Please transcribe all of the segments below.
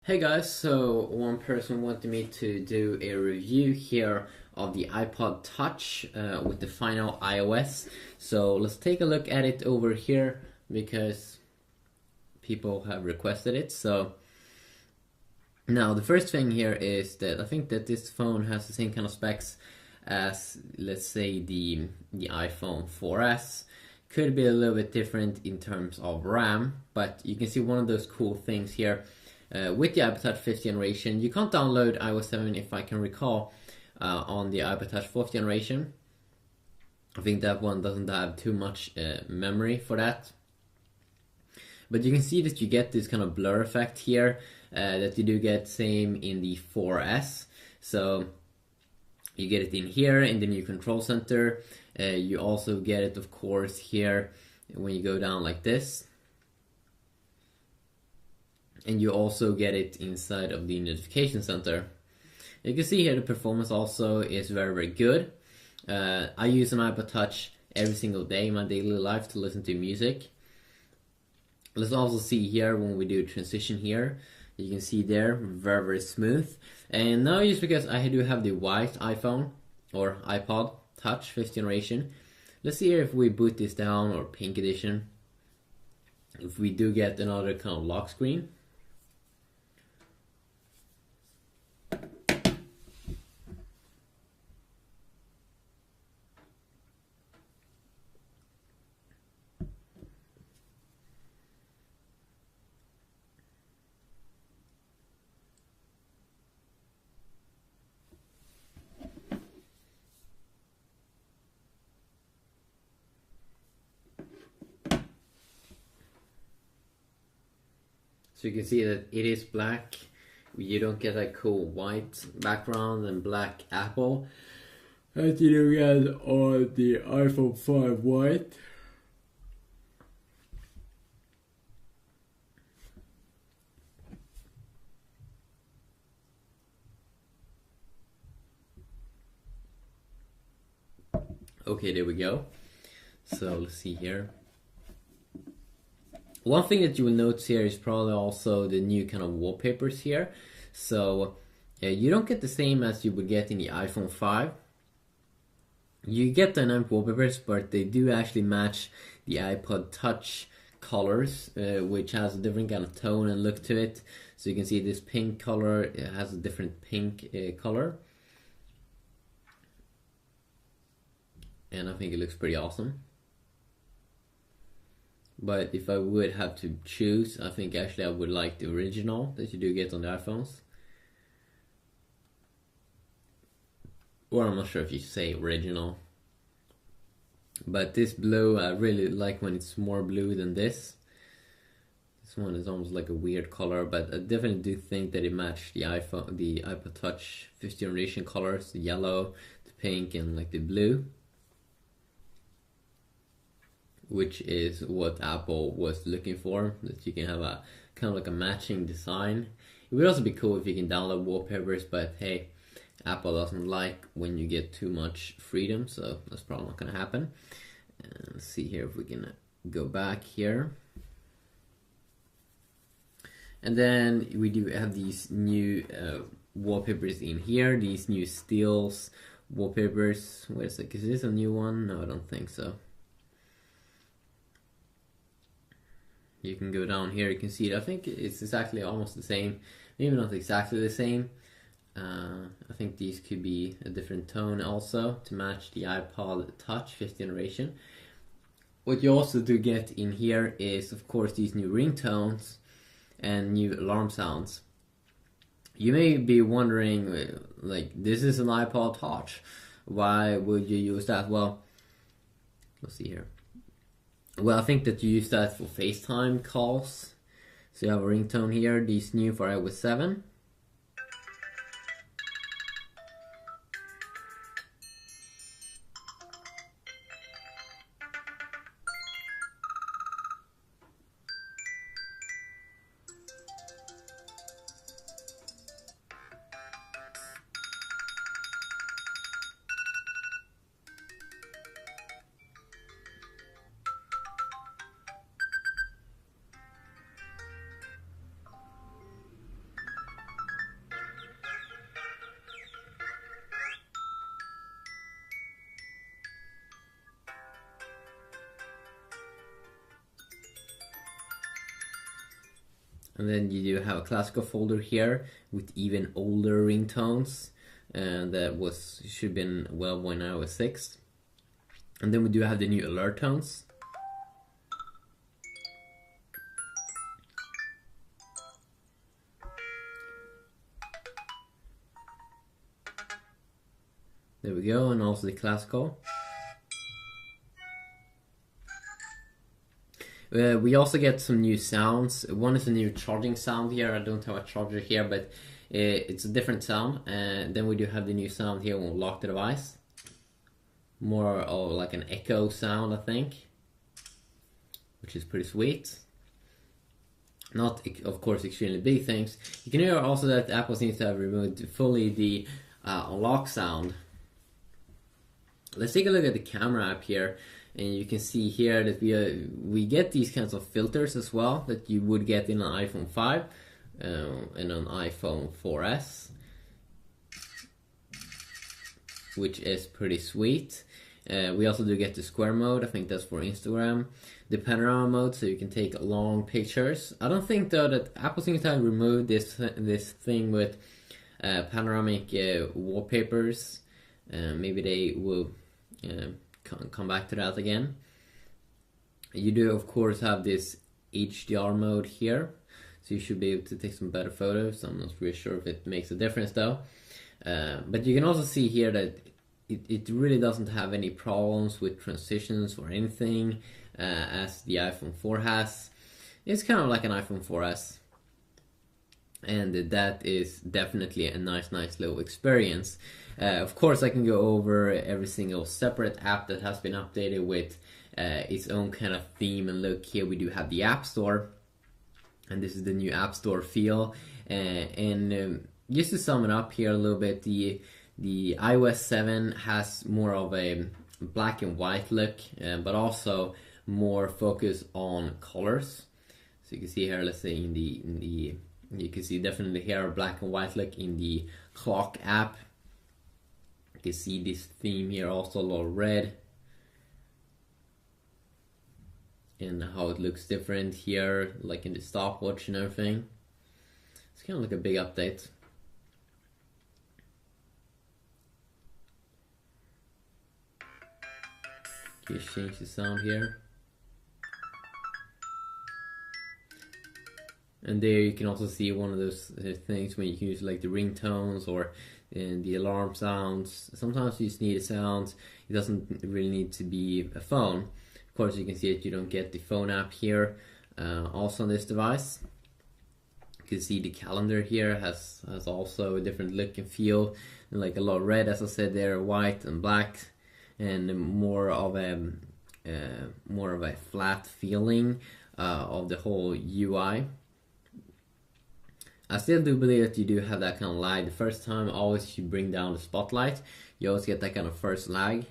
Hey guys, so one person wanted me to do a review here of the iPod Touch with the final iOS. So let's take a look at it over here because people have requested it. So now the first thing here is that I think that this phone has the same kind of specs as, let's say, the iPhone 4S. Could be a little bit different in terms of RAM, but you can see one of those cool things here. With the iPod Touch 5th generation, you can't download iOS 7 if I can recall on the iPod Touch 4th generation. I think that one doesn't have too much memory for that. But you can see that you get this kind of blur effect here that you do get same in the 4S. So you get it in here in the new control center. You also get it, of course, here when you go down like this. And you also get it inside of the notification center. You can see here the performance also is very, very good. I use an iPod Touch every single day in my daily life to listen to music. Let's also see here when we do transition here. You can see there, very, very smooth. And now just because I do have the white iPhone or iPod Touch 5th generation, let's see here if we boot this down, or pink edition. If we do get another kind of lock screen. So you can see that it is black. You don't get that cool white background and black Apple that you do get on the iPhone 5 white. Okay, there we go. So let's see here. One thing that you will notice here is probably also the new kind of wallpapers here. So you don't get the same as you would get in the iPhone 5. You get dynamic wallpapers, but they do actually match the iPod Touch colors, which has a different kind of tone and look to it. So you can see this pink color, it has a different pink color. And I think it looks pretty awesome. But if I would have to choose, I think actually I would like the original that you do get on the iPhones. Or I'm not sure if you say original. But this blue, I really like when it's more blue than this. This one is almost like a weird color, but I definitely do think that it matched the iPod Touch 5th generation colors, the yellow, the pink, and like the blue. Which is what Apple was looking for, that you can have a kind of like a matching design. It would also be cool if you can download wallpapers, but hey, Apple doesn't like when you get too much freedom, so that's probably not gonna happen. And let's see here if we can go back here. And then we do have these new wallpapers in here, these new Steels wallpapers. Wait a sec, is this a new one? No, I don't think so. You can go down here, you can see it. I think it's exactly almost the same. Maybe not exactly the same. I think these could be a different tone also to match the iPod Touch 5th generation. What you also do get in here is, of course, these new ringtones and new alarm sounds. You may be wondering, like, this is an iPod Touch. Why would you use that? Well, let's see here. Well, I think that you use that for FaceTime calls. So you have a ringtone here, these new for iOS 7. And then you do have a classical folder here with even older ringtones that should have been available in iOS 6. And then we do have the new alert tones. There we go, and also the classical. We also get some new sounds. One is a new charging sound here. I don't have a charger here, but it's a different sound. And then we do have the new sound here when we lock the device. More of like an echo sound, I think, which is pretty sweet. Not, of course, extremely big things. You can hear also that Apple seems to have removed fully the unlock sound. Let's take a look at the camera app here. And you can see here that we get these kinds of filters as well that you would get in an iPhone 5 and an iPhone 4S, which is pretty sweet. We also do get the square mode. I think that's for Instagram. The panorama mode, so you can take long pictures. I don't think though that Apple seems to have removed this thing with panoramic wallpapers. Maybe they will come back to that again. You do of course have this HDR mode here, so you should be able to take some better photos. I'm not really sure if it makes a difference though, but you can also see here that it really doesn't have any problems with transitions or anything, as the iPhone 4 has. It's kind of like an iPhone 4S, and that is definitely a nice little experience. Of course, I can go over every single separate app that has been updated with its own kind of theme and look. Here we do have the App Store, and this is the new App Store feel. Just to sum it up here a little bit, the iOS 7 has more of a black and white look, but also more focus on colors. So you can see here, let's say in the you can see definitely here a black and white look in the clock app. You can see this theme here, also a lot of red, and how it looks different here, like in the stopwatch and everything. It's kind of like a big update. Just change the sound here. And there you can also see one of those things when you can use like the ringtones or the alarm sounds. Sometimes you just need a sound. It doesn't really need to be a phone. Of course, you can see that you don't get the phone app here. Also on this device, you can see the calendar here has also a different look and feel, and like a lot of red, as I said there, white and black, and more of a flat feeling of the whole UI. I still do believe that you do have that kind of lag. The first time, always you bring down the spotlight, you always get that kind of first lag,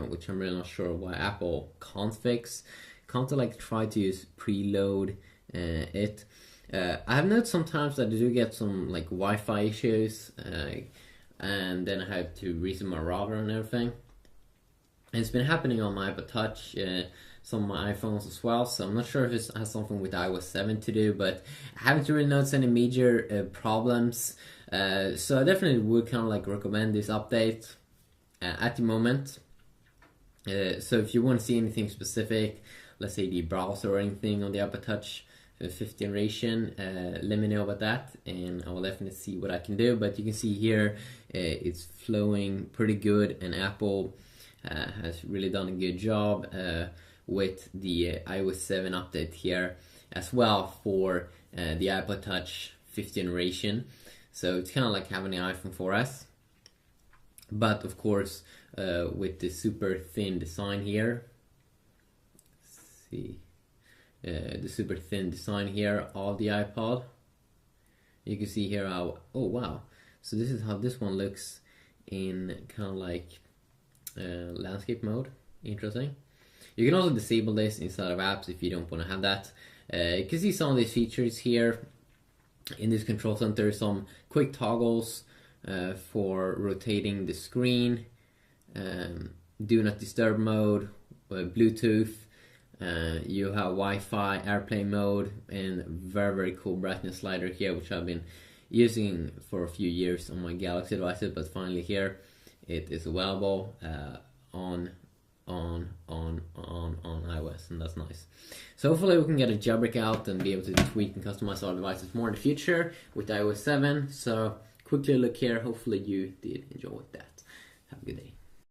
which I'm really not sure why Apple can't fix. Can't like try to use preload it. I have noticed sometimes that I do get some like Wi-Fi issues, and then I have to reset my router and everything. And it's been happening on my iPod Touch, some of my iPhones as well, so I'm not sure if it has something with iOS 7 to do, but I haven't really noticed any major problems. So I definitely would kind of like recommend this update at the moment. So if you want to see anything specific, let's say the browser or anything on the iPod Touch 5th generation, let me know about that, and I will definitely see what I can do. But you can see here it's flowing pretty good, and Apple has really done a good job with the iOS 7 update here as well for the iPod Touch 5th generation. So it's kind of like having an iPhone 4S, but of course with the super thin design here. Let's see, the super thin design here of the iPod. You can see here how, oh wow, so this is how this one looks in kind of like landscape mode. Interesting. You can also disable this inside of apps if you don't want to have that. You can see some of these features here in this control center. Some quick toggles for rotating the screen, do not disturb mode, Bluetooth, You have Wi-Fi, AirPlay mode, and very cool brightness slider here, which I've been using for a few years on my Galaxy devices, but finally here it is available on iOS, and that's nice. So hopefully we can get a jailbreak out and be able to tweak and customize our devices more in the future with iOS 7. So quickly look here. Hopefully you did enjoy that. Have a good day.